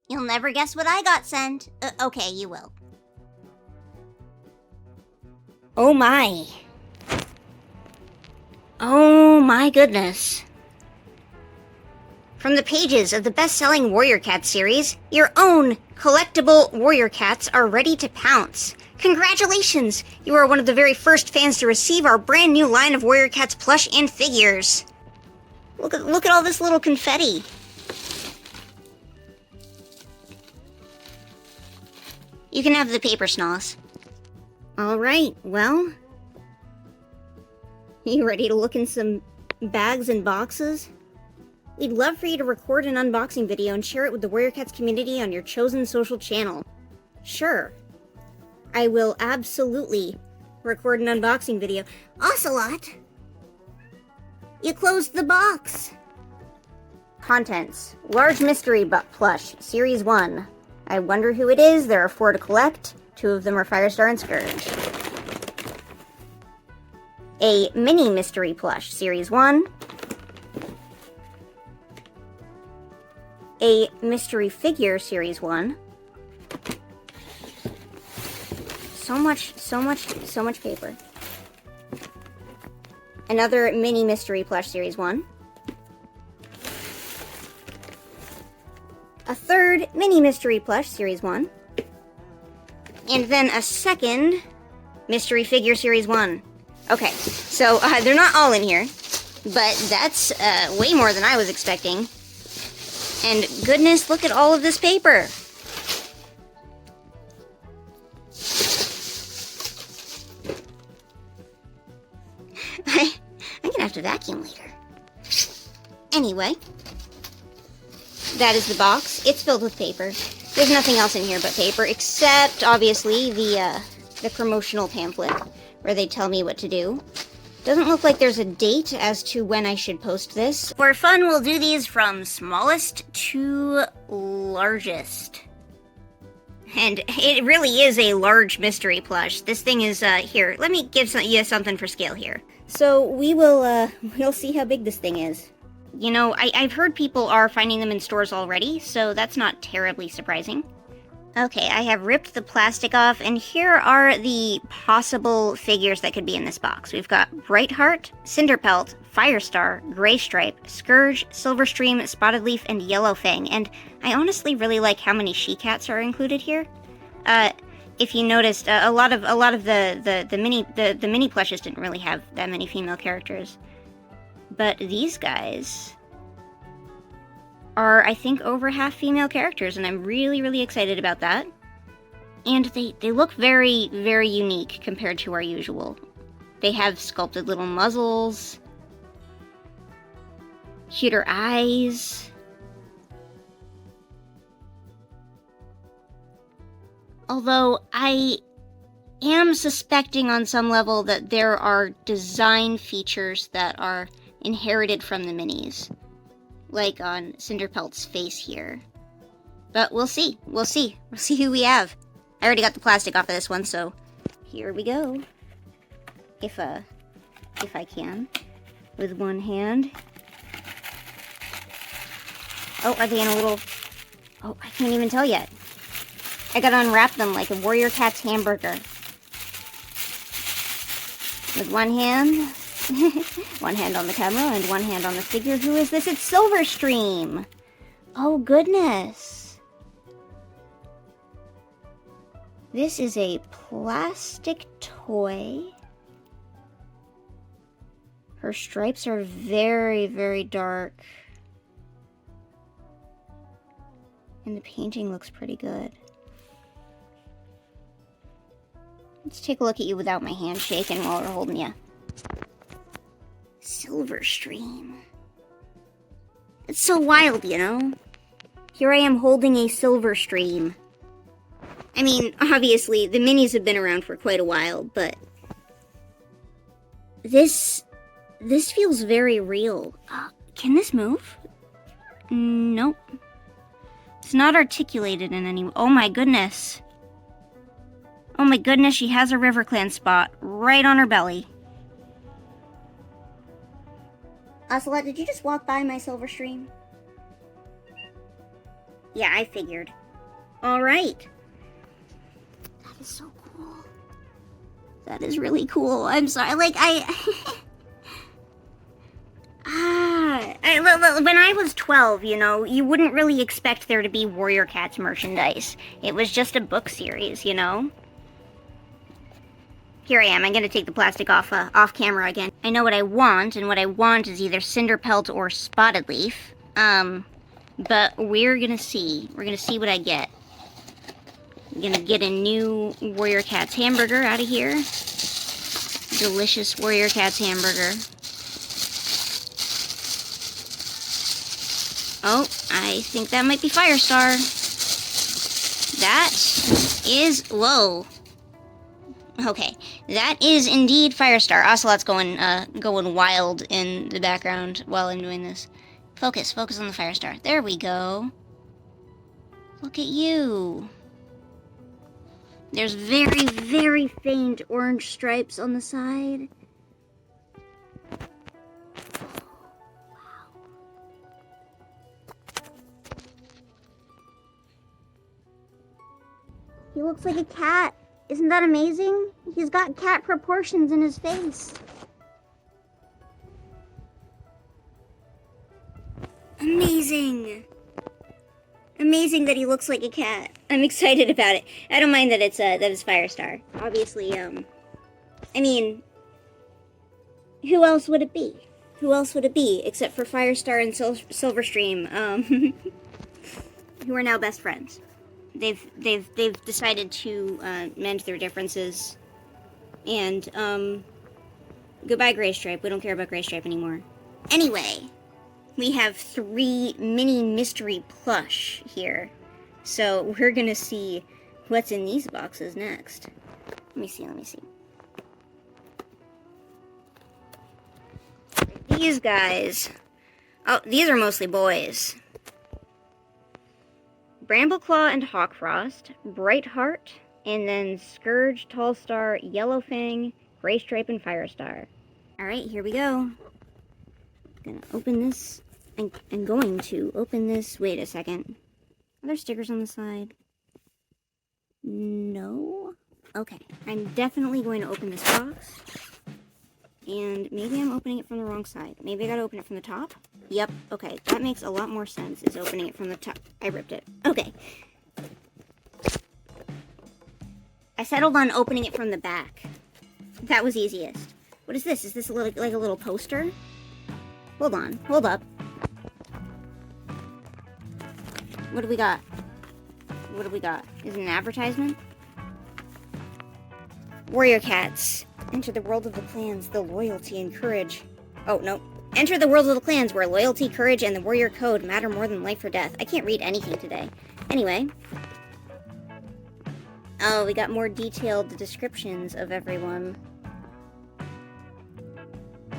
You'll never guess what I got sent. Okay, you will. Oh my. Oh my goodness. From the pages of the best-selling Warrior Cats series, your own collectible Warrior Cats are ready to pounce. Congratulations! You are one of the very first fans to receive our brand new line of Warrior Cats plush and figures. Look at all this little confetti. You can have the paper, Snoss. Alright, well... You ready to look in some bags and boxes? We'd love for you to record an unboxing video and share it with the Warrior Cats community on your chosen social channel. Sure. I will absolutely record an unboxing video. Ocelot! You closed the box! Contents. Large Mystery Plush, Series 1. I wonder who it is. There are 4 to collect. 2 of them are Firestar and Scourge. A Mini Mystery Plush, Series 1. A Mystery Figure, Series 1. So much paper. Another Mini Mystery Plush, Series 1. A third Mini Mystery Plush, Series 1. And then a second Mystery Figure, Series 1. Okay, so they're not all in here, but that's way more than I was expecting. And goodness, look at all of this paper. I'm gonna have to vacuum later. Anyway, that is the box. It's filled with paper. There's nothing else in here but paper, except, obviously, the promotional pamphlet, where they tell me what to do. Doesn't look like there's a date as to when I should post this. For fun, we'll do these from smallest to largest. And it really is a large mystery plush. This thing is, here, let me give you something for scale here. So we'll see how big this thing is. You know, I've heard people are finding them in stores already, so that's not terribly surprising. Okay, I have ripped the plastic off, and here are the possible figures that could be in this box. We've got Brightheart, Cinderpelt, Firestar, Greystripe, Scourge, Silverstream, Spotted Leaf, and Yellowfang, and I honestly really like how many she-cats are included here. If you noticed, a lot of the mini plushes didn't really have that many female characters, but these guys are, I think, over half female characters, and I'm really excited about that. And they look very, very unique compared to our usual. They have sculpted little muzzles, cuter eyes. Although I am suspecting on some level that there are design features that are inherited from the minis. Like on Cinderpelt's face here. But we'll see. We'll see who we have. I already got the plastic off of this one, so here we go. If I can. With one hand. Oh, are they in a little... Oh, I can't even tell yet. I gotta unwrap them like a Warrior Cat's hamburger. With one hand... one hand on the camera and one hand on the figure. Who is this? It's Silverstream! Oh, goodness. This is a plastic toy. Her stripes are very, very dark. And the painting looks pretty good. Let's take a look at you without my hand shaking while we're holding you. Silverstream. It's so wild, you know? Here I am holding a Silverstream. I mean, obviously, the minis have been around for quite a while, but... This feels very real. Can this move? Nope. It's not articulated in any way. Oh my goodness. Oh my goodness, she has a RiverClan spot right on her belly. Ocelot, did you just walk by my Silverstream? Yeah, I figured. Alright. That is so cool. That is really cool. I'm sorry, like, when I was 12, you know, you wouldn't really expect there to be Warrior Cats merchandise. It was just a book series, you know? Here I am. I'm gonna take the plastic off camera again. I know what I want, and what I want is either Cinderpelt or Spotted Leaf. But we're gonna see. We're gonna see what I get. I'm gonna get a new Warrior Cats hamburger out of here. Delicious Warrior Cats hamburger. Oh, I think that might be Firestar. That is... Whoa. Okay, that is indeed Firestar. Ocelot's going wild in the background while I'm doing this. Focus on the Firestar. There we go. Look at you. There's very, very faint orange stripes on the side. He looks like a cat. Isn't that amazing? He's got cat proportions in his face. Amazing. Amazing that he looks like a cat. I'm excited about it. I don't mind that it's Firestar. Obviously, I mean, who else would it be? Who else would it be except for Firestar and Silverstream, who are now best friends. They've decided to mend their differences, and goodbye Graystripe. We don't care about Graystripe anymore. Anyway, we have 3 mini mystery plush here, so we're gonna see what's in these boxes next. Let me see. These guys. Oh, these are mostly boys. Brambleclaw and Hawkfrost, Brightheart, and then Scourge, Tallstar, Yellowfang, Graystripe, and Firestar. Alright, here we go. Gonna open this. I'm going to open this. Wait a second. Are there stickers on the side? No? Okay, I'm definitely going to open this box. And maybe I'm opening it from the wrong side. Maybe I gotta open it from the top? Yep, okay, that makes a lot more sense, is opening it from the top. I ripped it. Okay. I settled on opening it from the back. That was easiest. What is this? Is this like a little poster? Hold on, hold up. What do we got? What do we got? Is it an advertisement? Warrior Cats. Enter the world of the clans, the loyalty and courage. Oh, no. Enter the world of the clans where loyalty, courage, and the warrior code matter more than life or death. I can't read anything today. Anyway. Oh, we got more detailed descriptions of everyone.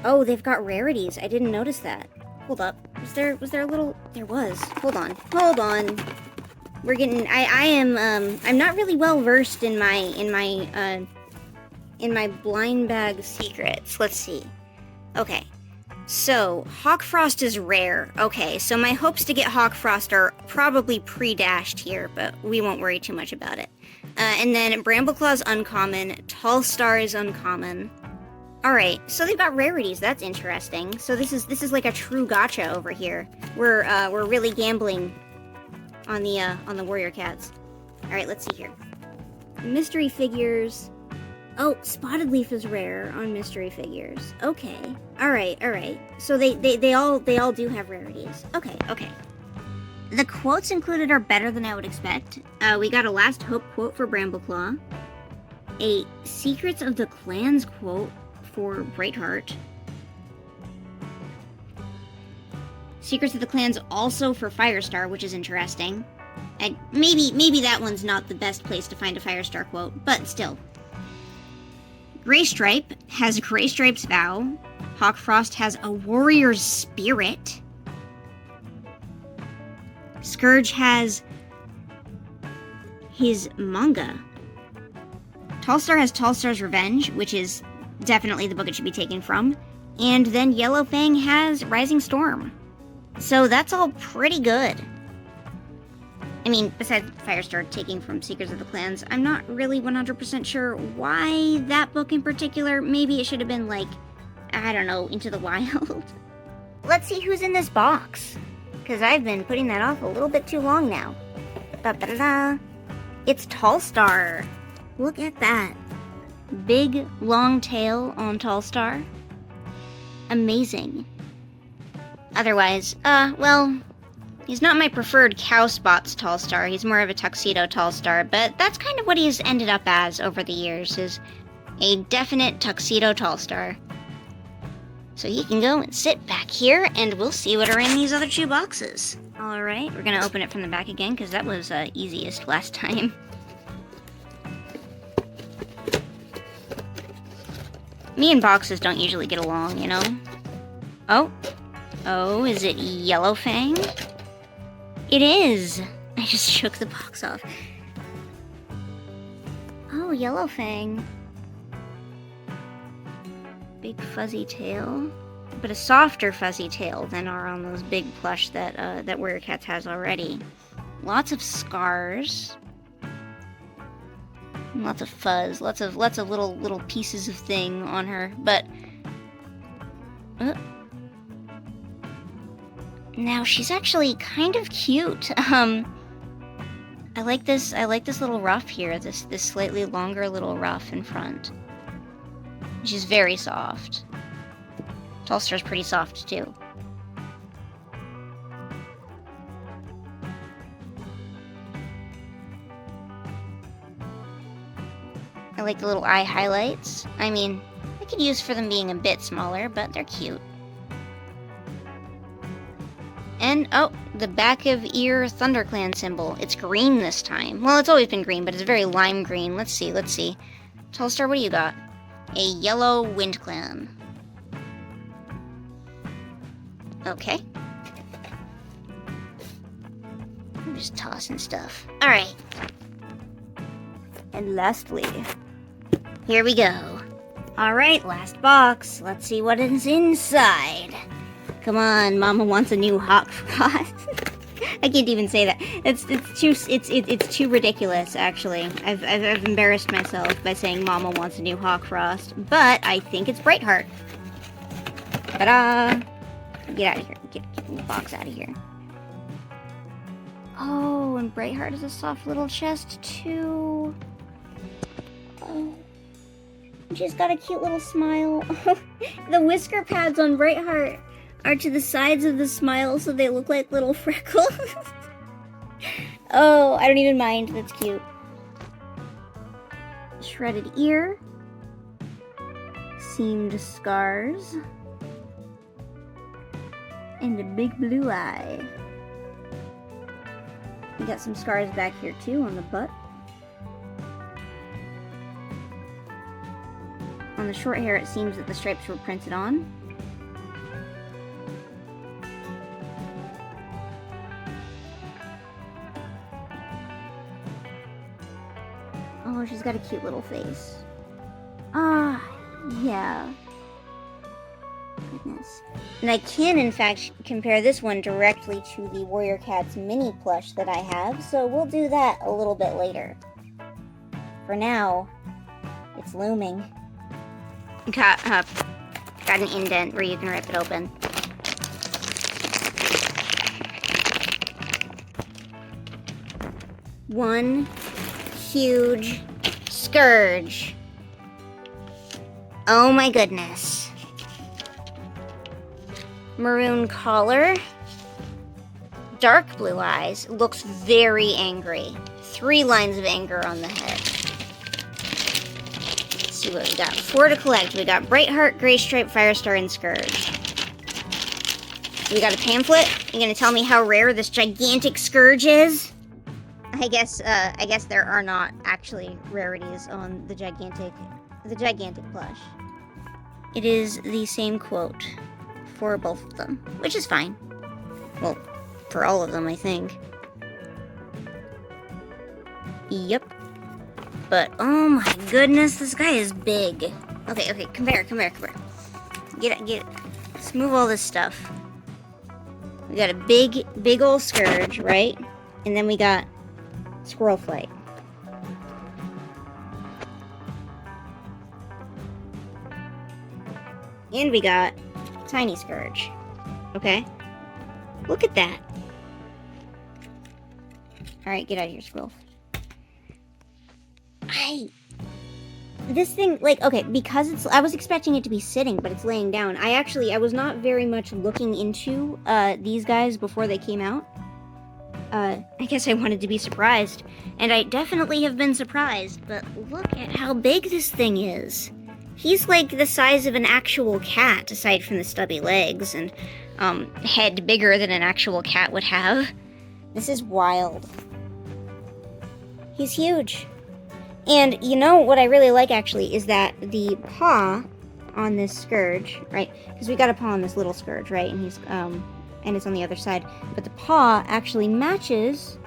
Oh, they've got rarities. I didn't notice that. Hold up. Was there a little... There was. Hold on. We're getting... I'm not really well versed in my blind bag secrets. Let's see. Okay. So, Hawkfrost is rare. Okay, so my hopes to get Hawkfrost are probably pre-dashed here, but we won't worry too much about it. And then Brambleclaw's uncommon, Tallstar is uncommon. Alright, so they've got rarities, that's interesting. So this is like a true gacha over here. We're really gambling on the Warrior Cats. Alright, let's see here. Mystery figures. Oh, Spotted Leaf is rare on mystery figures. Okay. Alright. So they all do have rarities. Okay. The quotes included are better than I would expect. We got a Last Hope quote for Brambleclaw. A Secrets of the Clans quote for Brightheart. Secrets of the Clans also for Firestar, which is interesting. And maybe that one's not the best place to find a Firestar quote, but still. Graystripe has Graystripe's Vow. Hawkfrost has a Warrior's Spirit. Scourge has his manga. Tallstar has Tallstar's Revenge, which is definitely the book it should be taken from. And then Yellowfang has Rising Storm. So that's all pretty good. I mean, besides Firestar taking from Seekers of the Clans, I'm not really 100% sure why that book in particular. Maybe it should have been like, I don't know, Into the Wild. Let's see who's in this box, because I've been putting that off a little bit too long now. Da-da-da-da. It's Tallstar. Look at that. Big, long tail on Tallstar. Amazing. Otherwise, well, he's not my preferred cow spots Tallstar. He's more of a tuxedo Tallstar, but that's kind of what he's ended up as over the years, is a definite tuxedo Tallstar. So he can go and sit back here, and we'll see what are in these other 2 boxes. Alright, we're gonna open it from the back again, because that was easiest last time. Me and boxes don't usually get along, you know? Oh, is it Yellowfang? It is! I just shook the box off. Oh, Yellowfang. Big fuzzy tail. But a softer fuzzy tail than are on those big plush that Warrior Cats has already. Lots of scars. Lots of fuzz. Lots of little pieces of thing on her. But now she's actually kind of cute. I like this little ruff here. This slightly longer little ruff in front. She's very soft. Tallstar's pretty soft too. I like the little eye highlights. I mean, I could use for them being a bit smaller, but they're cute. And, oh, the back of ear ThunderClan symbol. It's green this time. Well, it's always been green, but it's very lime green. Let's see. Tallstar, what do you got? A yellow WindClan. Okay. I'm just tossing stuff. Alright. And lastly, here we go. Alright, last box. Let's see what is inside. Come on, Mama wants a new hot frost. I can't even say that. It's too ridiculous, actually. I've embarrassed myself by saying Mama wants a new Hawk Frost, but I think it's Brightheart. Ta-da! Get out of here. Get the box out of here. Oh, and Brightheart has a soft little chest, too. Oh. She's got a cute little smile. The whisker pads on Brightheart are to the sides of the smile, so they look like little freckles. Oh, I don't even mind. That's cute. Shredded ear. Seamed scars. And a big blue eye. We got some scars back here too on the butt. On the short hair, it seems that the stripes were printed on. Oh, she's got a cute little face. Ah, yeah. Goodness. And I can, in fact, compare this one directly to the Warrior Cats mini plush that I have, so we'll do that a little bit later. For now, it's looming. Got an indent where you can rip it open. One huge scourge. Oh my goodness. Maroon collar. Dark blue eyes. Looks very angry. 3 lines of anger on the head. Let's see what we got. 4 to collect. We got Brightheart, Grey Stripe, Firestar, and Scourge. We got a pamphlet. You gonna tell me how rare this gigantic Scourge is? I guess there are not actually rarities on the gigantic plush. It is the same quote for both of them, which is fine. Well, for all of them, I think. Yep. But, oh my goodness, this guy is big. Okay, come here. Get it. Let's move all this stuff. We got a big ol' Scourge, right? And then we got Squirrel Flight. And we got Tiny Scourge. Okay? Look at that. Alright, get out of here, squirrel. This thing, like, okay, because I was expecting it to be sitting, but it's laying down. I was not very much looking into, these guys before they came out. I guess I wanted to be surprised. And I definitely have been surprised, but look at how big this thing is. He's like the size of an actual cat, aside from the stubby legs, and, head bigger than an actual cat would have. This is wild. He's huge. And you know what I really like, actually, is that the paw on this Scourge, right? Because we got a paw on this little Scourge, right? And he's, and it's on the other side. But the paw actually matches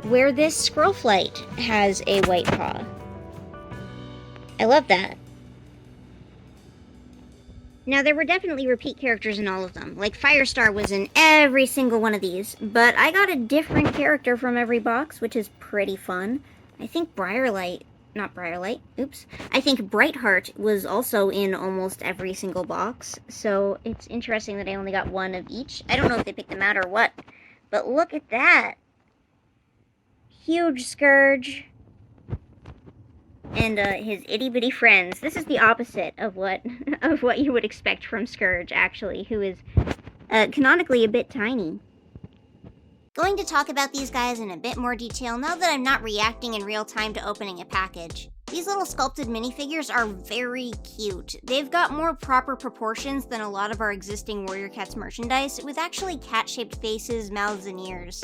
where this Squirrel Flight has a white paw. I love that. Now, there were definitely repeat characters in all of them. Like, Firestar was in every single one of these. But I got a different character from every box, which is pretty fun. I think I think Brightheart was also in almost every single box, so it's interesting that I only got one of each. I don't know if they picked them out or what, but look at that. Huge Scourge. And his itty-bitty friends. This is the opposite of what you would expect from Scourge, actually, who is canonically a bit tiny. Going to talk about these guys in a bit more detail now that I'm not reacting in real time to opening a package. These little sculpted minifigures are very cute. They've got more proper proportions than a lot of our existing Warrior Cats merchandise, with actually cat-shaped faces, mouths, and ears.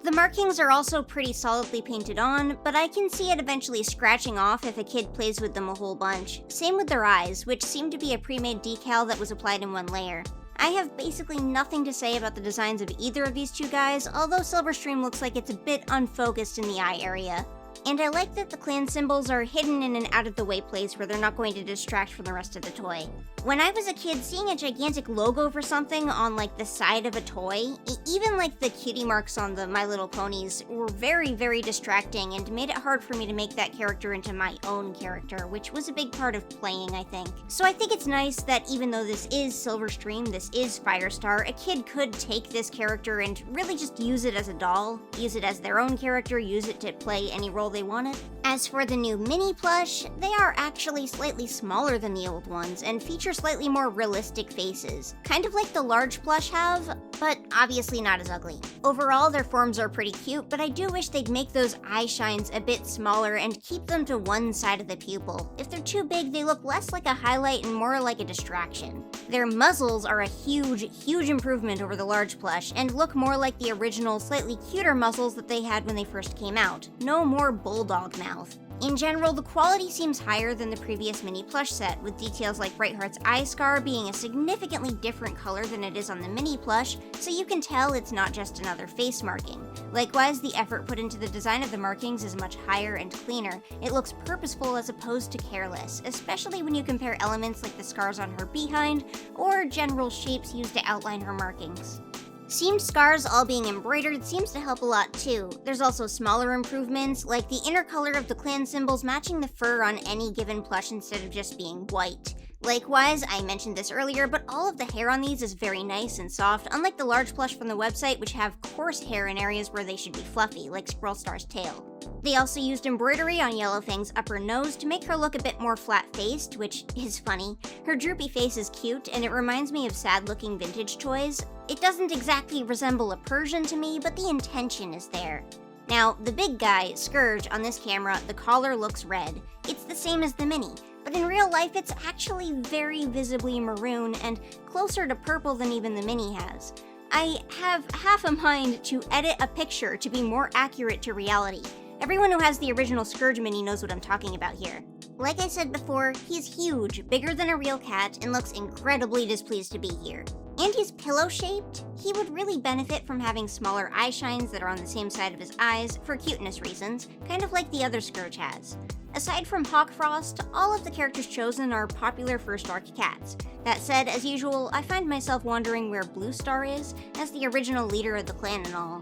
The markings are also pretty solidly painted on, but I can see it eventually scratching off if a kid plays with them a whole bunch. Same with their eyes, which seem to be a pre-made decal that was applied in one layer. I have basically nothing to say about the designs of either of these two guys, although Silverstream looks like it's a bit unfocused in the eye area. And I like that the clan symbols are hidden in an out-of-the-way place where they're not going to distract from the rest of the toy. When I was a kid, seeing a gigantic logo for something on, like, the side of a toy, even, like, the cutie marks on the My Little Ponies, were very, very distracting and made it hard for me to make that character into my own character, which was a big part of playing, I think. So I think it's nice that even though this is Silverstream, this is Firestar, a kid could take this character and really just use it as a doll, use it as their own character, use it to play any role they wanted. As for the new mini plush, they are actually slightly smaller than the old ones and feature slightly more realistic faces, kind of like the large plush have, but obviously not as ugly. Overall, their forms are pretty cute, but I do wish they'd make those eye shines a bit smaller and keep them to one side of the pupil. If they're too big, they look less like a highlight and more like a distraction. Their muzzles are a huge, huge improvement over the large plush and look more like the original, slightly cuter muzzles that they had when they first came out. No more bulldog mouth. In general, the quality seems higher than the previous mini plush set, with details like Brightheart's eye scar being a significantly different color than it is on the mini plush, so you can tell it's not just another face marking. Likewise, the effort put into the design of the markings is much higher and cleaner. It looks purposeful as opposed to careless, especially when you compare elements like the scars on her behind, or general shapes used to outline her markings. Seamed scars all being embroidered seems to help a lot too. There's also smaller improvements, like the inner color of the clan symbols matching the fur on any given plush instead of just being white. Likewise, I mentioned this earlier, but all of the hair on these is very nice and soft, unlike the large plush from the website which have coarse hair in areas where they should be fluffy, like Squirrel Star's tail. They also used embroidery on Yellowfang's upper nose to make her look a bit more flat-faced, which is funny. Her droopy face is cute, and it reminds me of sad-looking vintage toys. It doesn't exactly resemble a Persian to me, but the intention is there. Now, the big guy, Scourge, on this camera, the collar looks red. It's the same as the mini, but in real life it's actually very visibly maroon and closer to purple than even the mini has. I have half a mind to edit a picture to be more accurate to reality. Everyone who has the original Scourge mini knows what I'm talking about here. Like I said before, he's huge, bigger than a real cat, and looks incredibly displeased to be here. And he's pillow-shaped. He would really benefit from having smaller eye shines that are on the same side of his eyes, for cuteness reasons, kind of like the other Scourge has. Aside from Hawkfrost, all of the characters chosen are popular first arc cats. That said, as usual, I find myself wondering where Blue Star is, as the original leader of the clan and all.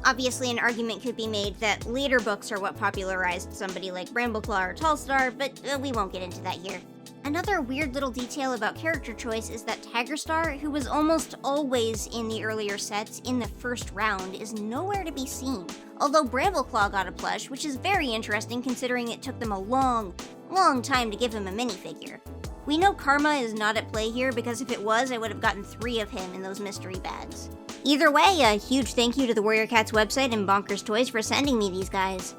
Obviously, an argument could be made that later books are what popularized somebody like Brambleclaw or Tallstar, but we won't get into that here. Another weird little detail about character choice is that Tigerstar, who was almost always in the earlier sets in the first round, is nowhere to be seen. Although Brambleclaw got a plush, which is very interesting considering it took them a long time to give him a minifigure. We know karma is not at play here because if it was, I would have gotten 3 of him in those mystery bags. Either way, a huge thank you to the Warrior Cats website and Bonkers Toys for sending me these guys.